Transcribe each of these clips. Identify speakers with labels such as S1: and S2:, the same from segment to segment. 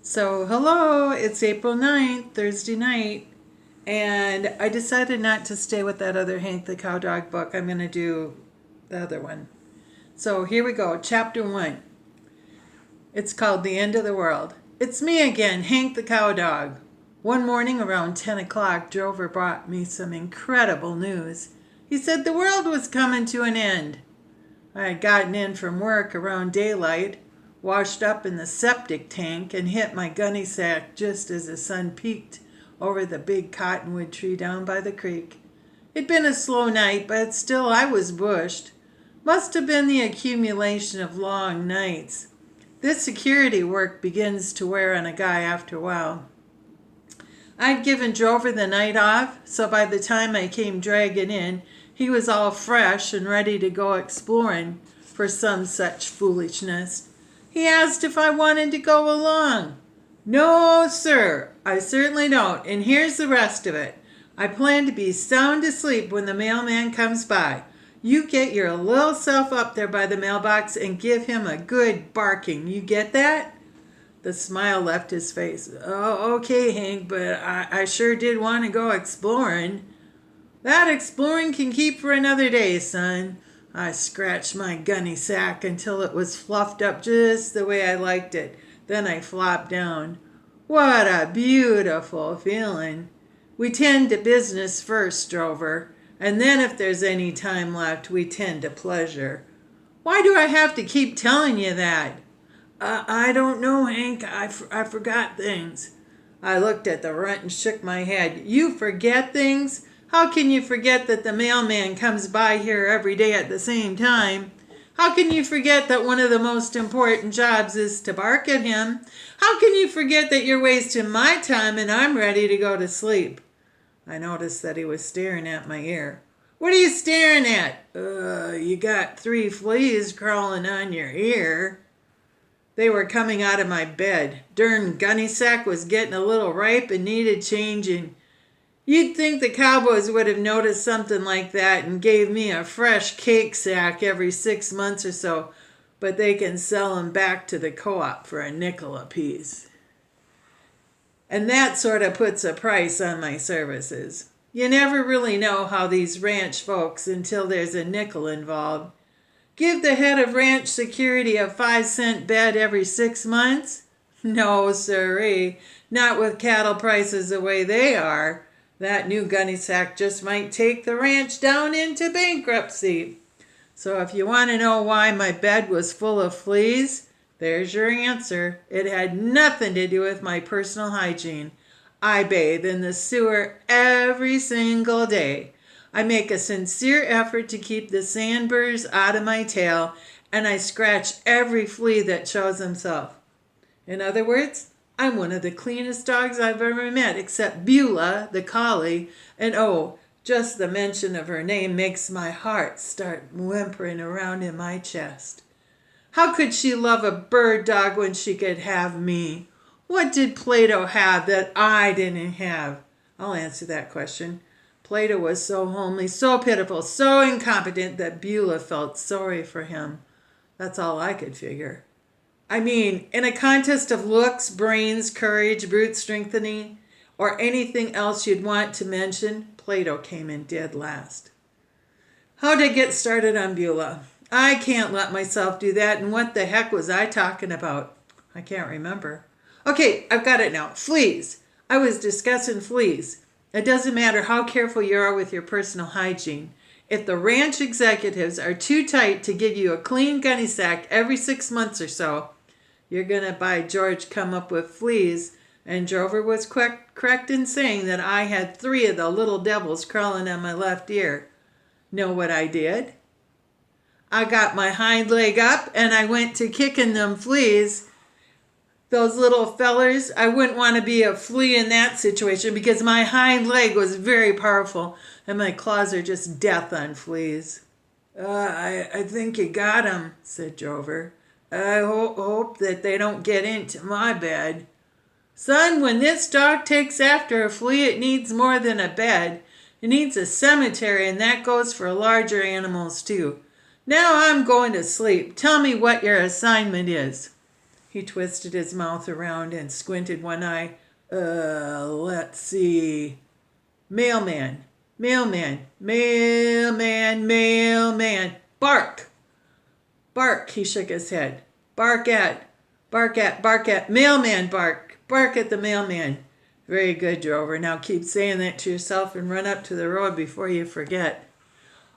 S1: So, hello, it's April 9th, Thursday night, and I decided not to stay with that other Hank the Cowdog book. I'm going to do the other one. So, here we go, Chapter 1. It's called The End of the World. It's me again, Hank the Cowdog. One morning around 10 o'clock, Drover brought me some incredible news. He said the world was coming to an end. I had gotten in from work around daylight, washed up in the septic tank, and hit my gunny sack just as the sun peeked over the big cottonwood tree down by the creek. It'd been a slow night, but still I was bushed. Must have been the accumulation of long nights. This security work begins to wear on a guy after a while. I'd given Drover the night off, so by the time I came dragging in, he was all fresh and ready to go exploring for some such foolishness. He asked if I wanted to go along. No, sir, I certainly don't, and here's the rest of it. I plan to be sound asleep when the mailman comes by. You get your little self up there by the mailbox and give him a good barking. You get that? The smile left his face. Oh, okay, Hank, but I sure did want to go exploring. That exploring can keep for another day, son. I scratched my gunny sack until it was fluffed up just the way I liked it. Then I flopped down. What a beautiful feeling. We tend to business first, Drover, and then if there's any time left, we tend to pleasure. Why do I have to keep telling you that? I don't know, Hank. I forgot things. I looked at the runt and shook my head. You forget things? How can you forget that the mailman comes by here every day at the same time? How can you forget that one of the most important jobs is to bark at him? How can you forget that you're wasting my time and I'm ready to go to sleep? I noticed that he was staring at my ear. What are you staring at? You got 3 fleas crawling on your ear. They were coming out of my bed. Dern gunny sack was getting a little ripe and needed changing. You'd think the cowboys would have noticed something like that and gave me a fresh cake sack every 6 months or so, but they can sell 'em back to the co-op for a nickel apiece. And that sort of puts a price on my services. You never really know how these ranch folks until there's a nickel involved. Give the head of ranch security a 5-cent bed every 6 months? No, sirree, not with cattle prices the way they are. That new gunny sack just might take the ranch down into bankruptcy. So if you want to know why my bed was full of fleas, there's your answer. It had nothing to do with my personal hygiene. I bathe in the sewer every single day. I make a sincere effort to keep the sandburrs out of my tail, and I scratch every flea that shows himself. In other words, I'm one of the cleanest dogs I've ever met, except Beulah, the collie, and oh, just the mention of her name makes my heart start whimpering around in my chest. How could she love a bird dog when she could have me? What did Plato have that I didn't have? I'll answer that question. Plato was so homely, so pitiful, so incompetent that Beulah felt sorry for him. That's all I could figure. I mean, in a contest of looks, brains, courage, brute strengthening, or anything else you'd want to mention, Plato came in dead last. How'd I get started on Beulah? I can't let myself do that, and what the heck was I talking about? I can't remember. Okay, I've got it now. Fleas. I was discussing fleas. It doesn't matter how careful you are with your personal hygiene. If the ranch executives are too tight to give you a clean gunny sack every 6 months or so, you're going to, by George, come up with fleas. And Drover was correct in saying that I had 3 of the little devils crawling on my left ear. Know what I did? I got my hind leg up and I went to kicking them fleas. Those little fellers, I wouldn't want to be a flea in that situation because my hind leg was very powerful and my claws are just death on fleas. I think you got 'em, said Drover. I hope that they don't get into my bed. Son, when this dog takes after a flea, it needs more than a bed. It needs a cemetery, and that goes for larger animals too. Now I'm going to sleep. Tell me what your assignment is. He twisted his mouth around and squinted one eye. Let's see. Mailman, mailman, mailman, mailman. Bark! Bark, he shook his head. Bark at, bark at, bark at. Mailman, bark. Bark at the mailman. Very good, Drover. Now keep saying that to yourself and run up to the road before you forget.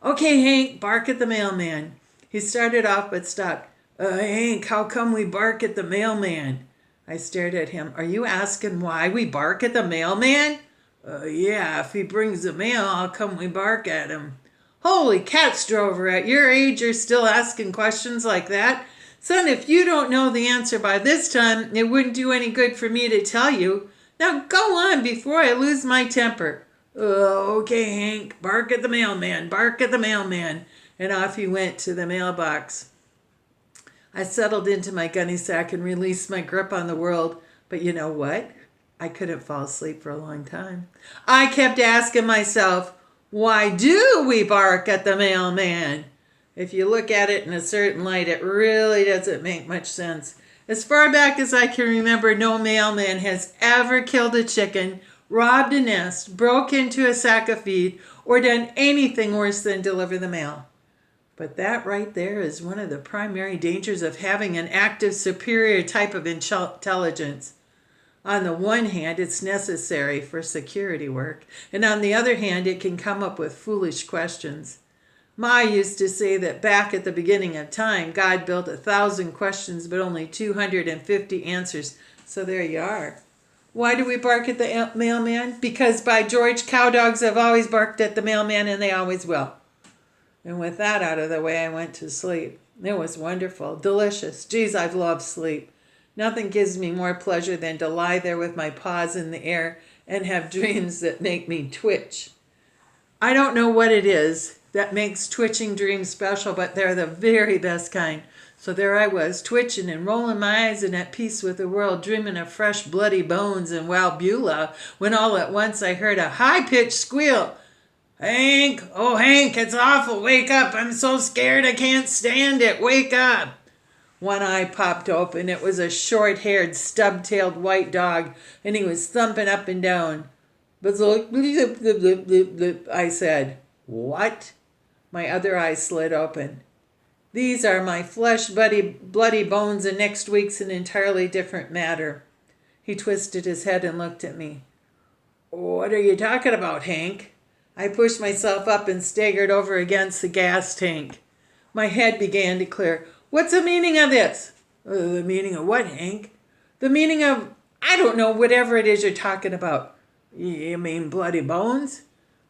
S1: Okay, Hank, bark at the mailman. He started off but stopped. Hank, how come we bark at the mailman? I stared at him. Are you asking why we bark at the mailman? Yeah, if he brings the mail, how come we bark at him? Holy cats, Drover, at your age you're still asking questions like that? Son, if you don't know the answer by this time, it wouldn't do any good for me to tell you. Now go on before I lose my temper. Okay, Hank, bark at the mailman, bark at the mailman. And off he went to the mailbox. I settled into my gunny sack and released my grip on the world. But you know what? I couldn't fall asleep for a long time. I kept asking myself, why do we bark at the mailman? If you look at it in a certain light, it really doesn't make much sense. As far back as I can remember, no mailman has ever killed a chicken, robbed a nest, broke into a sack of feed, or done anything worse than deliver the mail. But that right there is one of the primary dangers of having an active, superior type of intelligence. On the one hand, it's necessary for security work, and on the other hand, it can come up with foolish questions. Ma used to say that back at the beginning of time, God built 1,000 questions but only 250 answers. So there you are. Why do we bark at the mailman? Because by George, cow dogs have always barked at the mailman and they always will. And with that out of the way, I went to sleep. It was wonderful, delicious. Geez, I've loved sleep. Nothing gives me more pleasure than to lie there with my paws in the air and have dreams that make me twitch. I don't know what it is that makes twitching dreams special, but they're the very best kind. So there I was, twitching and rolling my eyes and at peace with the world, dreaming of fresh bloody bones and wild Beulah, when all at once I heard a high-pitched squeal. Hank, oh Hank, it's awful, wake up, I'm so scared I can't stand it, wake up. One eye popped open, it was a short-haired, stub-tailed white dog, and he was thumping up and down. I said, what? My other eye slid open. These are my flesh, bloody bones, and next week's an entirely different matter. He twisted his head and looked at me. What are you talking about, Hank? I pushed myself up and staggered over against the gas tank. My head began to clear. What's the meaning of this? The meaning of what, Hank? The meaning of, I don't know, whatever it is you're talking about. You mean bloody bones?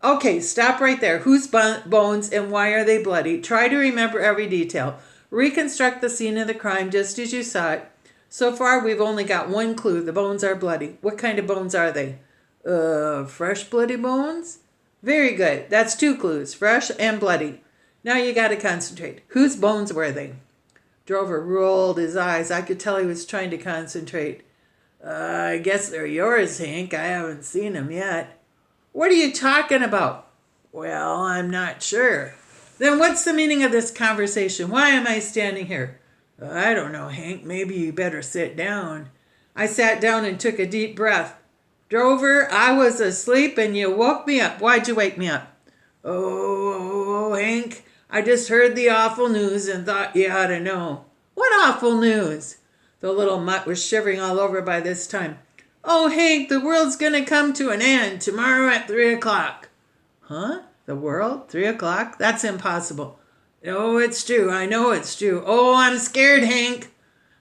S1: Okay, stop right there. Whose bones and why are they bloody? Try to remember every detail. Reconstruct the scene of the crime just as you saw it. So far, we've only got one clue. The bones are bloody. What kind of bones are they? Fresh bloody bones? Very good. That's 2 clues, fresh and bloody. Now you got to concentrate. Whose bones were they? Drover rolled his eyes. I could tell he was trying to concentrate. I guess they're yours, Hank. I haven't seen them yet. What are you talking about? Well, I'm not sure. Then what's the meaning of this conversation? Why am I standing here? I don't know, Hank. Maybe you better sit down. I sat down and took a deep breath. Drover, I was asleep and you woke me up. Why'd you wake me up? Oh, Hank, I just heard the awful news and thought you ought to know. What awful news? The little mutt was shivering all over by this time. Oh, Hank, the world's going to come to an end tomorrow at 3 o'clock. Huh? The world? 3 o'clock? That's impossible. Oh, it's true. I know it's true. Oh, I'm scared, Hank.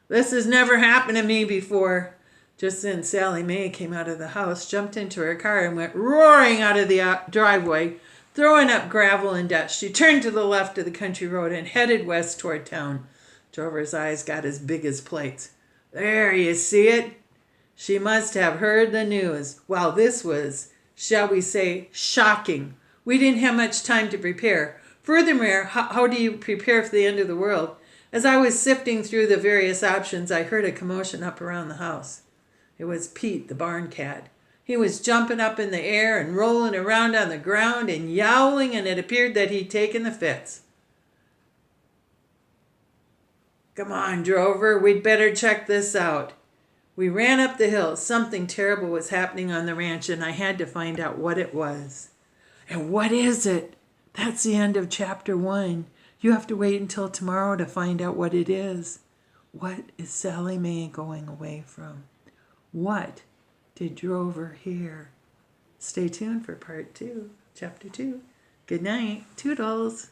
S1: This has never happened to me before. Just then Sally Mae came out of the house, jumped into her car, and went roaring out of the driveway, throwing up gravel and dust. She turned to the left of the country road and headed west toward town. Drover's eyes got as big as plates. There, you see it? She must have heard the news. Well, this was, shall we say, shocking. We didn't have much time to prepare. Furthermore, how do you prepare for the end of the world? As I was sifting through the various options, I heard a commotion up around the house. It was Pete, the barn cat. He was jumping up in the air and rolling around on the ground and yowling, and it appeared that he'd taken the fits. Come on, Drover, we'd better check this out. We ran up the hill. Something terrible was happening on the ranch, and I had to find out what it was. And what is it? That's the end of chapter 1. You have to wait until tomorrow to find out what it is. What is Sally Mae going away from? What did Drover hear? Stay tuned for part 2, chapter 2. Good night. Toodles.